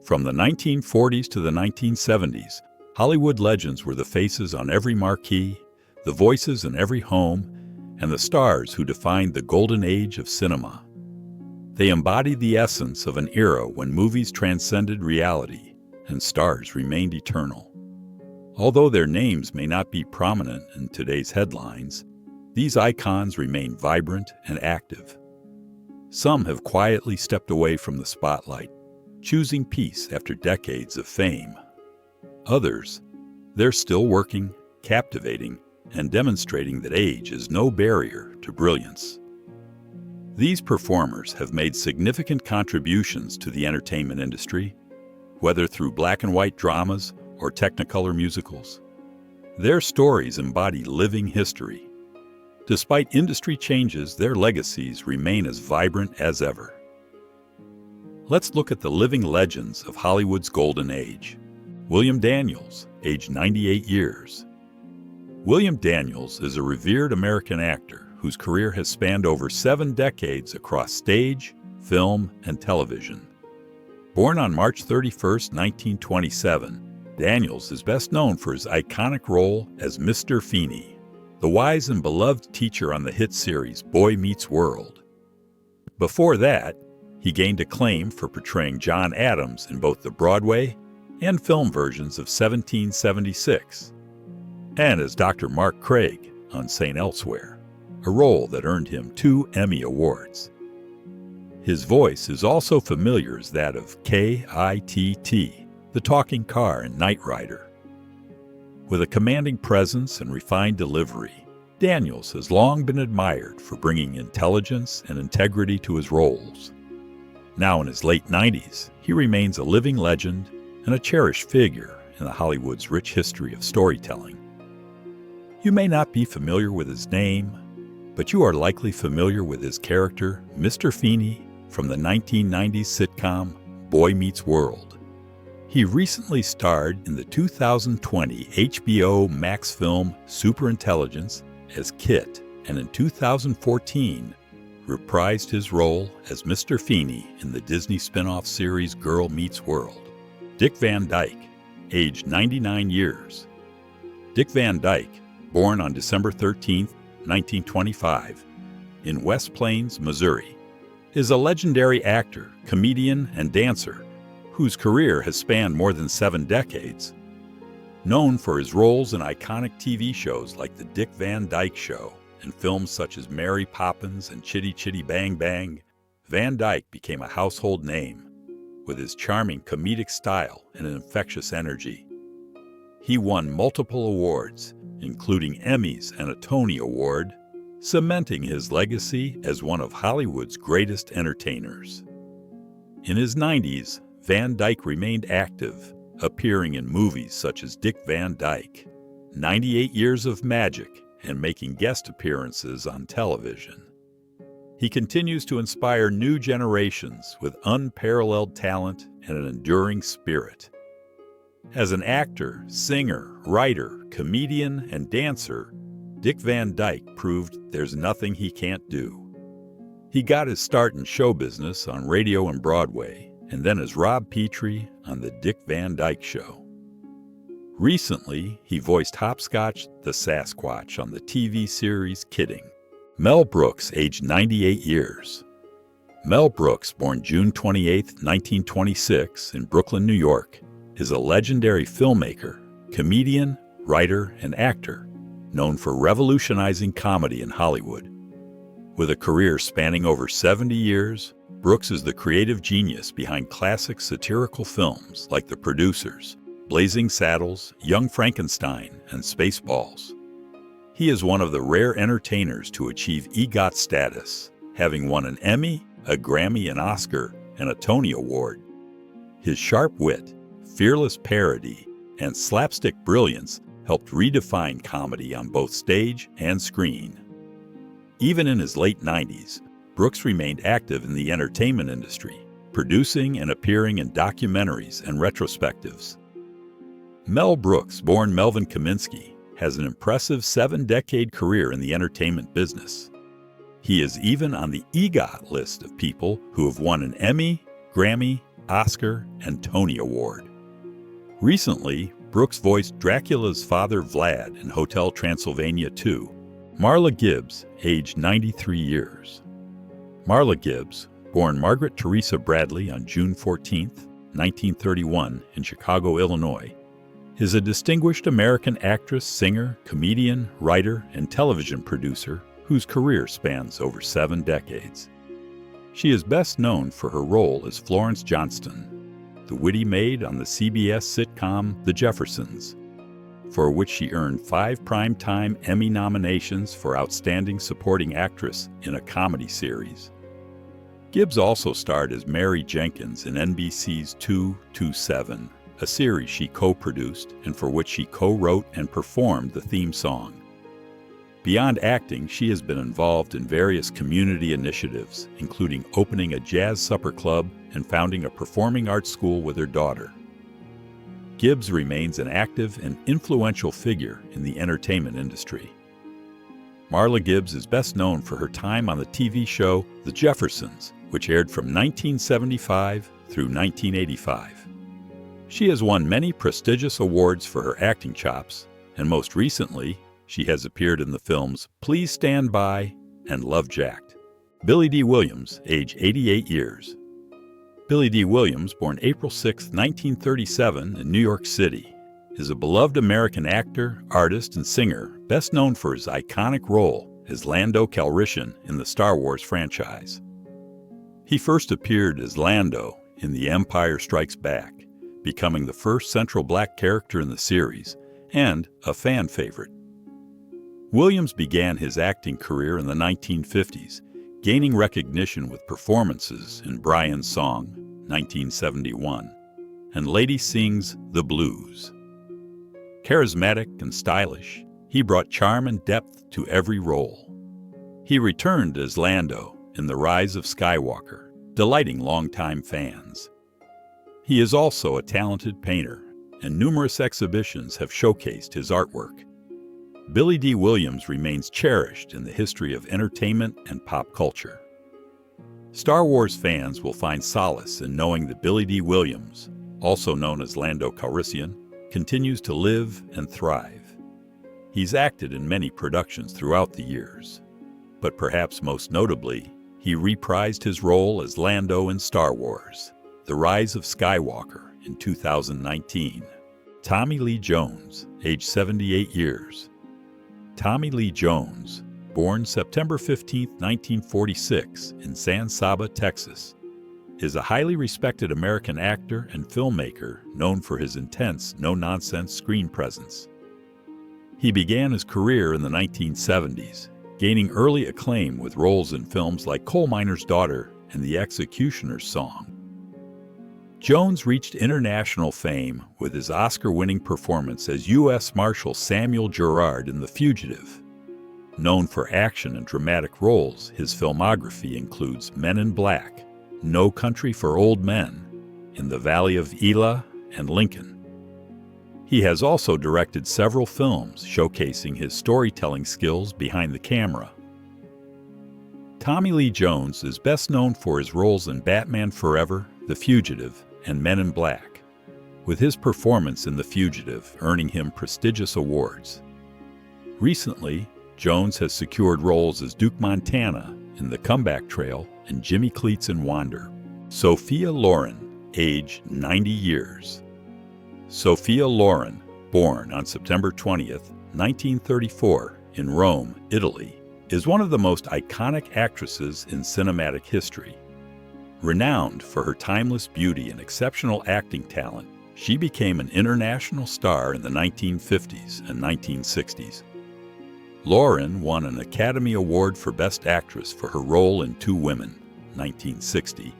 From the 1940s to the 1970s, Hollywood legends were the faces on every marquee, the voices in every home, and the stars who defined the golden age of cinema. They embodied the essence of an era when movies transcended reality and stars remained eternal. Although their names may not be prominent in today's headlines, these icons remain vibrant and active. Some have quietly stepped away from the spotlight, choosing peace after decades of fame. Others, they're still working, captivating, and demonstrating that age is no barrier to brilliance. These performers have made significant contributions to the entertainment industry, whether through black and white dramas or Technicolor musicals. Their stories embody living history. Despite industry changes, their legacies remain as vibrant as ever. Let's look at the living legends of Hollywood's golden age. William Daniels, age 98 years. William Daniels is a revered American actor whose career has spanned over 7 decades across stage, film, and television. Born on March 31, 1927, Daniels is best known for his iconic role as Mr. Feeney, the wise and beloved teacher on the hit series Boy Meets World. Before that, he gained acclaim for portraying John Adams in both the Broadway and film versions of 1776, and as Dr. Mark Craig on St. Elsewhere, a role that earned him 2 Emmy Awards. His voice is also familiar as that of K.I.T.T., the talking car in Knight Rider. With a commanding presence and refined delivery, Daniels has long been admired for bringing intelligence and integrity to his roles. Now in his late 90s, he remains a living legend and a cherished figure in Hollywood's rich history of storytelling. You may not be familiar with his name, but you are likely familiar with his character, Mr. Feeney, from the 1990s sitcom Boy Meets World. He recently starred in the 2020 HBO Max film Superintelligence as Kit, and in 2014 reprised his role as Mr. Feeney in the Disney spin-off series Girl Meets World. Dick Van Dyke, age 99 years. Dick Van Dyke, born on December 13, 1925, in West Plains, Missouri, is a legendary actor, comedian, and dancer whose career has spanned more than 7 decades. Known for his roles in iconic TV shows like The Dick Van Dyke Show and films such as Mary Poppins and Chitty Chitty Bang Bang, Van Dyke became a household name with his charming comedic style and an infectious energy. He won multiple awards, including Emmys and a Tony Award, cementing his legacy as one of Hollywood's greatest entertainers. In his 90s, Van Dyke remained active, appearing in movies such as Dick Van Dyke, 98 Years of Magic, and making guest appearances on television. He continues to inspire new generations with unparalleled talent and an enduring spirit. As an actor, singer, writer, comedian, and dancer, Dick Van Dyke proved there's nothing he can't do. He got his start in show business on radio and Broadway, and then as Rob Petrie on The Dick Van Dyke Show. Recently, he voiced Hopscotch the Sasquatch on the TV series Kidding. Mel Brooks, aged 98 years. Mel Brooks, born June 28, 1926, in Brooklyn, New York, is a legendary filmmaker, comedian, writer, and actor, known for revolutionizing comedy in Hollywood. With a career spanning over 70 years, Brooks is the creative genius behind classic satirical films like The Producers, Blazing Saddles, Young Frankenstein, and Spaceballs. He is one of the rare entertainers to achieve EGOT status, having won an Emmy, a Grammy, an Oscar, and a Tony Award. His sharp wit, fearless parody, and slapstick brilliance helped redefine comedy on both stage and screen. Even in his late 90s, Brooks remained active in the entertainment industry, producing and appearing in documentaries and retrospectives. Mel Brooks, born Melvin Kaminsky, has an impressive 7-decade career in the entertainment business. He is even on the EGOT list of people who have won an Emmy, Grammy, Oscar, and Tony Award. Recently, Brooks voiced Dracula's father Vlad in Hotel Transylvania 2. Marla Gibbs, aged 93 years. Marla Gibbs, born Margaret Teresa Bradley on June 14, 1931, in Chicago, Illinois, is a distinguished American actress, singer, comedian, writer, and television producer whose career spans over 7 decades. She is best known for her role as Florence Johnston, the witty maid on the CBS sitcom The Jeffersons, for which she earned 5 Primetime Emmy nominations for Outstanding Supporting Actress in a Comedy Series. Gibbs also starred as Mary Jenkins in NBC's 227, a series she co-produced and for which she co-wrote and performed the theme song. Beyond acting, she has been involved in various community initiatives, including opening a jazz supper club and founding a performing arts school with her daughter. Gibbs remains an active and influential figure in the entertainment industry. Marla Gibbs is best known for her time on the TV show The Jeffersons, which aired from 1975 through 1985. She has won many prestigious awards for her acting chops, and most recently, she has appeared in the films Please Stand By and Love Jacked. Billy Dee Williams, age 88 years. Billy Dee Williams, born April 6, 1937, in New York City, is a beloved American actor, artist, and singer best known for his iconic role as Lando Calrissian in the Star Wars franchise. He first appeared as Lando in The Empire Strikes Back, becoming the first central black character in the series and a fan favorite. Williams began his acting career in the 1950s, gaining recognition with performances in Brian's Song, 1971, and Lady Sings the Blues. Charismatic and stylish, he brought charm and depth to every role. He returned as Lando in The Rise of Skywalker, delighting longtime fans. He is also a talented painter, and numerous exhibitions have showcased his artwork. Billy Dee Williams remains cherished in the history of entertainment and pop culture. Star Wars fans will find solace in knowing that Billy Dee Williams, also known as Lando Calrissian, continues to live and thrive. He's acted in many productions throughout the years, but perhaps most notably, he reprised his role as Lando in Star Wars: The Rise of Skywalker in 2019. Tommy Lee Jones, age 78 years. Tommy Lee Jones, born September 15, 1946, in San Saba, Texas, is a highly respected American actor and filmmaker known for his intense, no-nonsense screen presence. He began his career in the 1970s, gaining early acclaim with roles in films like Coal Miner's Daughter and The Executioner's Song. Jones reached international fame with his Oscar-winning performance as U.S. Marshal Samuel Gerard in The Fugitive. Known for action and dramatic roles, his filmography includes Men in Black, No Country for Old Men, In the Valley of Elah, and Lincoln. He has also directed several films showcasing his storytelling skills behind the camera. Tommy Lee Jones is best known for his roles in Batman Forever, The Fugitive, and Men in Black, with his performance in The Fugitive earning him prestigious awards. Recently, Jones has secured roles as Duke Montana in The Comeback Trail and Jimmy Cleats in Wander. Sophia Loren, age 90 years. Sophia Loren, born on September 20th, 1934, in Rome, Italy, is one of the most iconic actresses in cinematic history. Renowned for her timeless beauty and exceptional acting talent, she became an international star in the 1950s and 1960s. Loren won an Academy Award for Best Actress for her role in Two Women, 1960,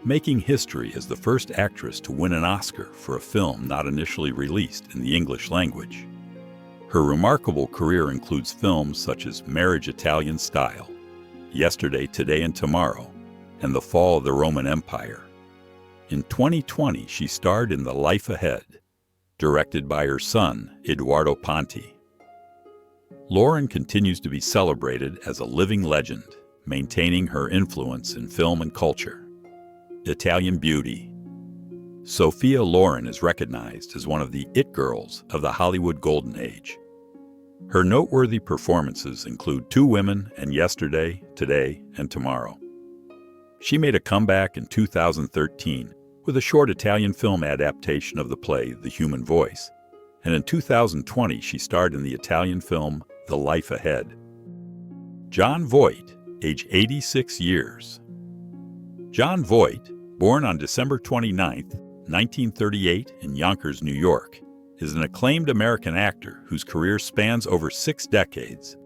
making history as the first actress to win an Oscar for a film not initially released in the English language. Her remarkable career includes films such as Marriage Italian Style, Yesterday, Today, and Tomorrow, and The Fall of the Roman Empire. In 2020, she starred in The Life Ahead, directed by her son, Eduardo Ponti. Loren continues to be celebrated as a living legend, maintaining her influence in film and culture. Italian Beauty, Sophia Loren is recognized as one of the it girls of the Hollywood Golden Age. Her noteworthy performances include Two Women and Yesterday, Today, and Tomorrow. She made a comeback in 2013 with a short Italian film adaptation of the play The Human Voice, and in 2020 she starred in the Italian film The Life Ahead. Jon Voight, age 86 years. Jon Voight, born on December 29, 1938 in Yonkers, New York, is an acclaimed American actor whose career spans over 6 decades.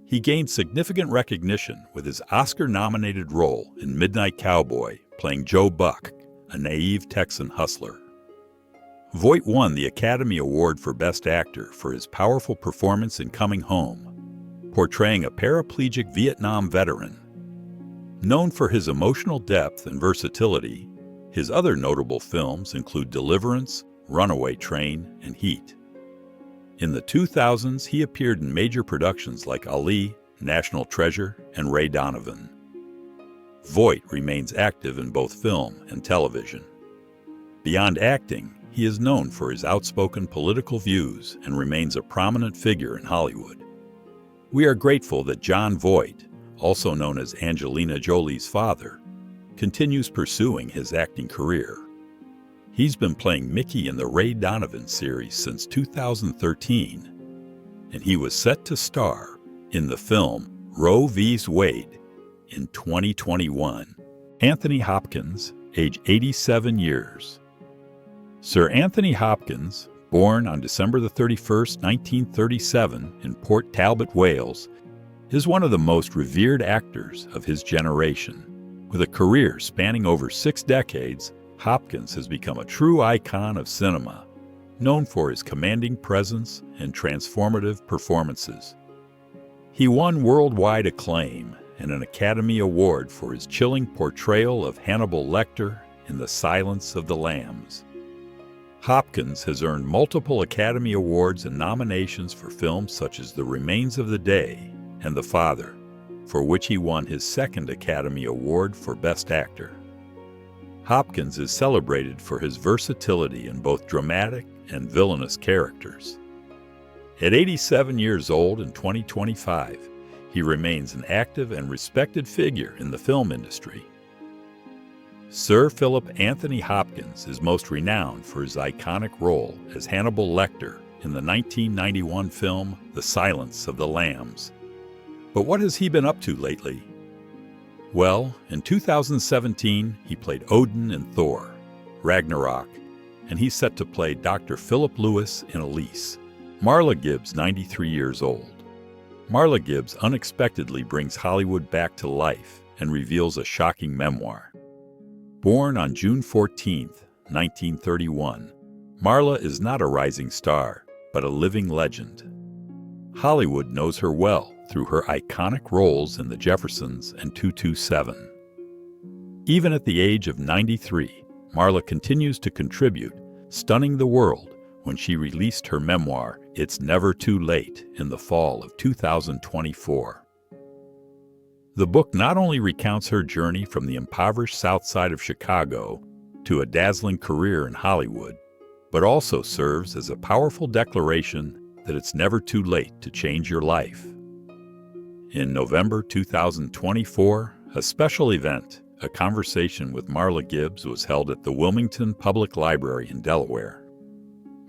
He gained significant recognition with his Oscar-nominated role in Midnight Cowboy, playing Joe Buck, a naive Texan hustler. Voight won the Academy Award for Best Actor for his powerful performance in Coming Home, portraying a paraplegic Vietnam veteran. Known for his emotional depth and versatility, his other notable films include Deliverance, Runaway Train, and Heat. In the 2000s, he appeared in major productions like Ali, National Treasure, and Ray Donovan. Voight remains active in both film and television. Beyond acting, he is known for his outspoken political views and remains a prominent figure in Hollywood. We are grateful that Jon Voight, also known as Angelina Jolie's father, continues pursuing his acting career. He's been playing Mickey in the Ray Donovan series since 2013, and he was set to star in the film Roe v. Wade in 2021. Anthony Hopkins, age 87 years. Sir Anthony Hopkins, born on December 31, 1937 in Port Talbot, Wales, is one of the most revered actors of his generation. With a career spanning over 6 decades, Hopkins has become a true icon of cinema, known for his commanding presence and transformative performances. He won worldwide acclaim and an Academy Award for his chilling portrayal of Hannibal Lecter in The Silence of the Lambs. Hopkins has earned multiple Academy Awards and nominations for films such as The Remains of the Day and The Father, for which he won his 2nd Academy Award for Best Actor. Hopkins is celebrated for his versatility in both dramatic and villainous characters. At 87 years old in 2025, he remains an active and respected figure in the film industry. Sir Philip Anthony Hopkins is most renowned for his iconic role as Hannibal Lecter in the 1991 film The Silence of the Lambs. But what has he been up to lately? Well, in 2017, he played Odin in Thor, Ragnarok, and he's set to play Dr. Philip Lewis in Elise. Marla Gibbs, 93 years old. Marla Gibbs unexpectedly brings Hollywood back to life and reveals a shocking memoir. Born on June 14, 1931, Marla is not a rising star, but a living legend. Hollywood knows her well through her iconic roles in The Jeffersons and 227. Even at the age of 93, Marla continues to contribute, stunning the world when she released her memoir, It's Never Too Late, in the fall of 2024. The book not only recounts her journey from the impoverished South Side of Chicago to a dazzling career in Hollywood, but also serves as a powerful declaration that it's never too late to change your life. In November 2024, a special event, a conversation with Marla Gibbs, was held at the Wilmington Public Library in Delaware.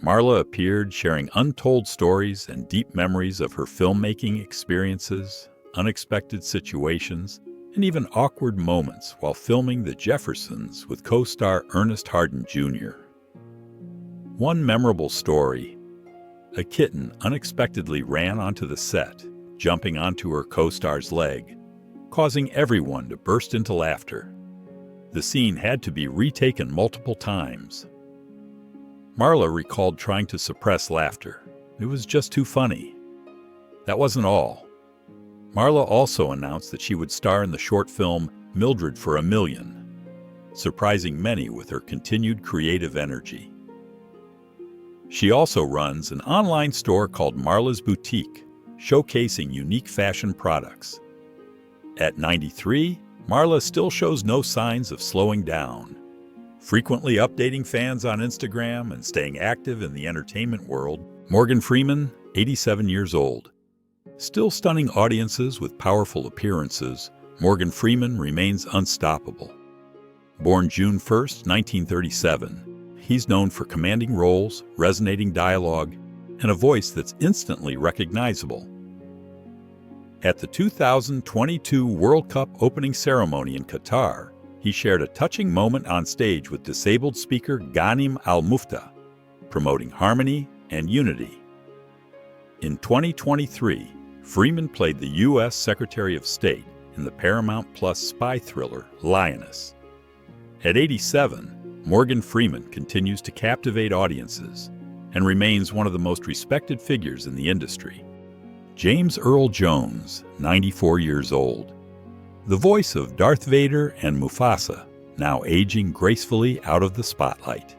Marla appeared sharing untold stories and deep memories of her filmmaking experiences, unexpected situations, and even awkward moments while filming The Jeffersons with co-star Ernest Harden Jr. One memorable story: a kitten unexpectedly ran onto the set, jumping onto her co-star's leg, causing everyone to burst into laughter. The scene had to be retaken multiple times. Marla recalled trying to suppress laughter. It was just too funny. That wasn't all. Marla also announced that she would star in the short film Mildred for a Million, surprising many with her continued creative energy. She also runs an online store called Marla's Boutique, showcasing unique fashion products. At 93, Marla still shows no signs of slowing down. Frequently updating fans on Instagram and staying active in the entertainment world, Morgan Freeman, 87 years old. Still stunning audiences with powerful appearances, Morgan Freeman remains unstoppable. Born June 1, 1937, he's known for commanding roles, resonating dialogue, and a voice that's instantly recognizable. At the 2022 World Cup opening ceremony in Qatar, he shared a touching moment on stage with disabled speaker Ghanem Al Mufta, promoting harmony and unity. In 2023, Freeman played the U.S. Secretary of State in the Paramount Plus spy thriller Lioness. At 87, Morgan Freeman continues to captivate audiences and remains one of the most respected figures in the industry. James Earl Jones, 94 years old. The voice of Darth Vader and Mufasa, now aging gracefully out of the spotlight.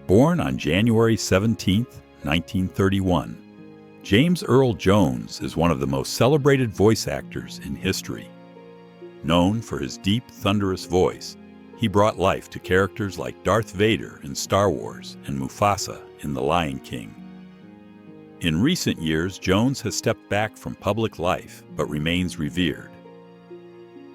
Born on January 17, 1931, James Earl Jones is one of the most celebrated voice actors in history. Known for his deep, thunderous voice, he brought life to characters like Darth Vader in Star Wars and Mufasa in The Lion King. In recent years, Jones has stepped back from public life but remains revered.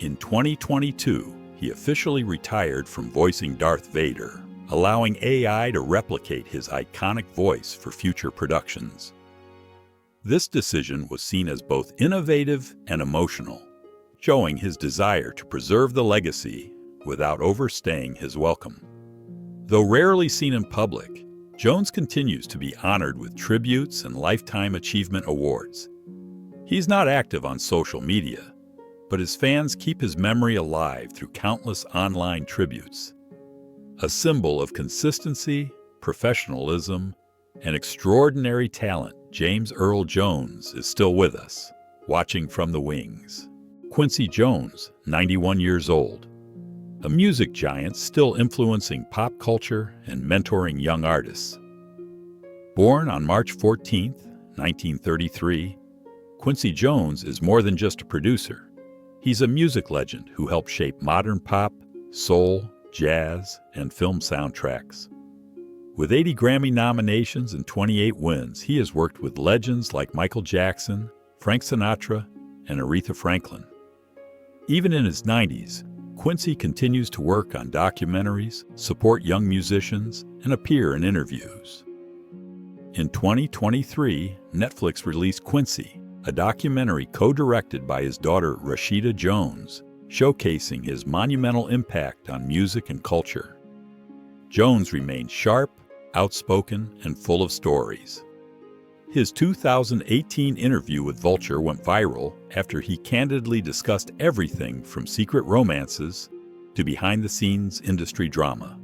In 2022, he officially retired from voicing Darth Vader, allowing AI to replicate his iconic voice for future productions. This decision was seen as both innovative and emotional, showing his desire to preserve the legacy without overstaying his welcome. Though rarely seen in public, Jones continues to be honored with tributes and Lifetime Achievement Awards. He's not active on social media, but his fans keep his memory alive through countless online tributes. A symbol of consistency, professionalism, and extraordinary talent, James Earl Jones is still with us, watching from the wings. Quincy Jones, 91 years old. A music giant still influencing pop culture and mentoring young artists. Born on March 14, 1933, Quincy Jones is more than just a producer. He's a music legend who helped shape modern pop, soul, jazz, and film soundtracks. With 80 Grammy nominations and 28 wins, he has worked with legends like Michael Jackson, Frank Sinatra, and Aretha Franklin. Even in his 90s, Quincy continues to work on documentaries, support young musicians, and appear in interviews. In 2023, Netflix released Quincy, a documentary co-directed by his daughter Rashida Jones, showcasing his monumental impact on music and culture. Jones remains sharp, outspoken, and full of stories. His 2018 interview with Vulture went viral after he candidly discussed everything from secret romances to behind-the-scenes industry drama.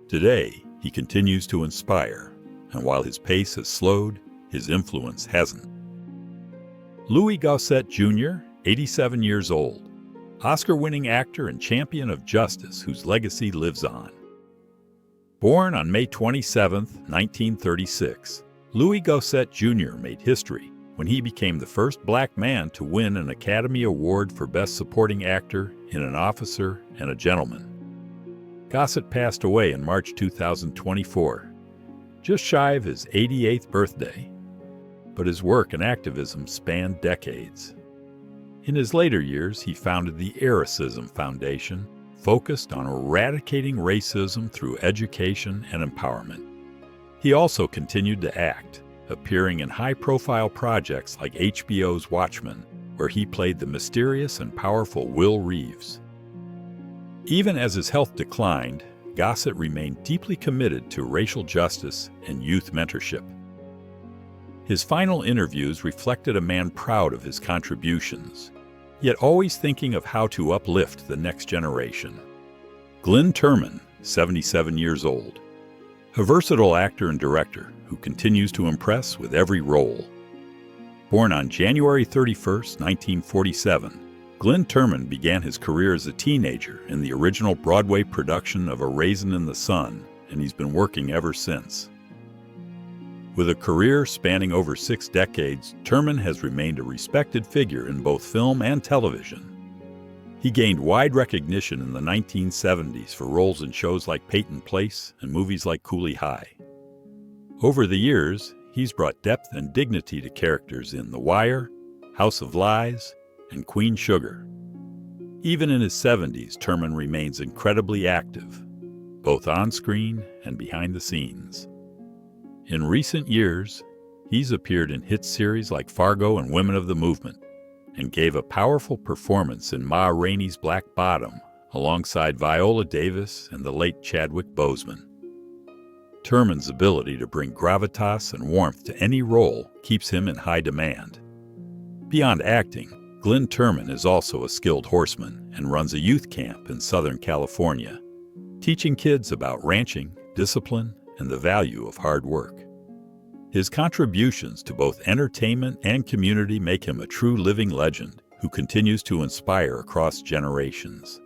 Today, he continues to inspire, and while his pace has slowed, his influence hasn't. Louis Gossett Jr., 87 years old, Oscar-winning actor and champion of justice whose legacy lives on. Born on May 27, 1936, Louis Gossett Jr. made history when he became the first black man to win an Academy Award for Best Supporting Actor in An Officer and a Gentleman. Gossett passed away in March 2024, just shy of his 88th birthday, but his work and activism spanned decades. In his later years, he founded the Eracism Foundation, focused on eradicating racism through education and empowerment. He also continued to act, appearing in high-profile projects like HBO's Watchmen, where he played the mysterious and powerful Will Reeves. Even as his health declined, Gossett remained deeply committed to racial justice and youth mentorship. His final interviews reflected a man proud of his contributions, yet always thinking of how to uplift the next generation. Glynn Turman, 77 years old. A versatile actor and director who continues to impress with every role. Born on January 31, 1947, Glynn Turman began his career as a teenager in the original Broadway production of A Raisin in the Sun, and he's been working ever since. With a career spanning over 6 decades, Turman has remained a respected figure in both film and television. He gained wide recognition in the 1970s for roles in shows like Peyton Place and movies like Cooley High. Over the years, he's brought depth and dignity to characters in The Wire, House of Lies, and Queen Sugar. Even in his 70s, Turman remains incredibly active, both on-screen and behind the scenes. In recent years, he's appeared in hit series like Fargo and Women of the Movement, and gave a powerful performance in Ma Rainey's Black Bottom alongside Viola Davis and the late Chadwick Boseman. Turman's ability to bring gravitas and warmth to any role keeps him in high demand. Beyond acting, Glynn Turman is also a skilled horseman and runs a youth camp in Southern California, teaching kids about ranching, discipline, and the value of hard work. His contributions to both entertainment and community make him a true living legend who continues to inspire across generations.